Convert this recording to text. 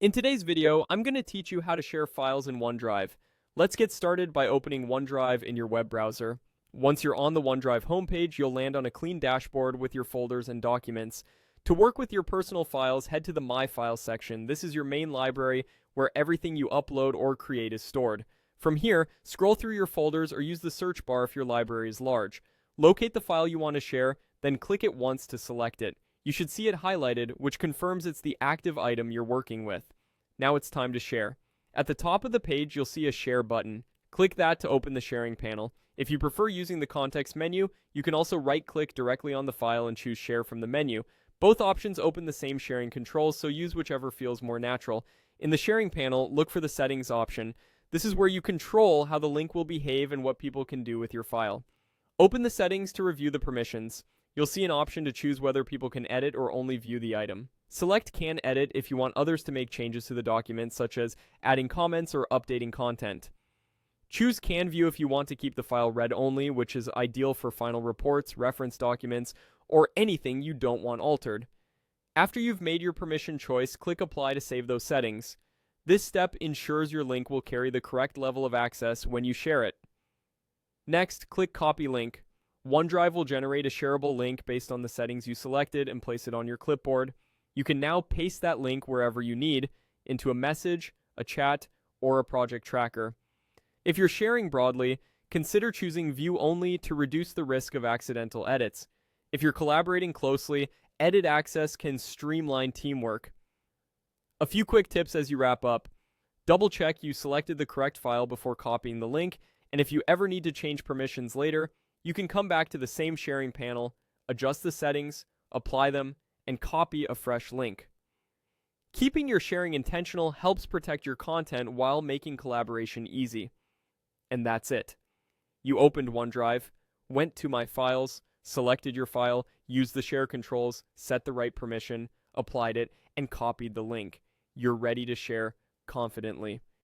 In today's video, I'm going to teach you how to share files in OneDrive. Let's get started by opening OneDrive in your web browser. Once you're on the OneDrive homepage, you'll land on a clean dashboard with your folders and documents. To work with your personal files, head to the My Files section. This is your main library where everything you upload or create is stored. From here, scroll through your folders or use the search bar if your library is large. Locate the file you want to share, then click it once to select it. You should see it highlighted, which confirms it's the active item you're working with. Now it's time to share. At the top of the page, you'll see a Share button. Click that to open the sharing panel. If you prefer using the context menu, you can also right-click directly on the file and choose Share from the menu. Both options open the same sharing controls, so use whichever feels more natural. In the sharing panel, look for the Settings option. This is where you control how the link will behave and what people can do with your file. Open the settings to review the permissions. You'll see an option to choose whether people can edit or only view the item. Select Can Edit if you want others to make changes to the document, such as adding comments or updating content. Choose Can View if you want to keep the file read only, which is ideal for final reports, reference documents, or anything you don't want altered. After you've made your permission choice, click Apply to save those settings. This step ensures your link will carry the correct level of access when you share it. Next, click Copy Link. OneDrive will generate a shareable link based on the settings you selected and place it on your clipboard. You can now paste that link wherever you need, into a message, a chat, or a project tracker. If you're sharing broadly, consider choosing View Only to reduce the risk of accidental edits. If you're collaborating closely, edit access can streamline teamwork. A few quick tips as you wrap up. Double check you selected the correct file before copying the link, and if you ever need to change permissions later, you can come back to the same sharing panel, adjust the settings, apply them, and copy a fresh link. Keeping your sharing intentional helps protect your content while making collaboration easy. And that's it. You opened OneDrive, went to My Files, selected your file, used the share controls, set the right permission, applied it, and copied the link. You're ready to share confidently.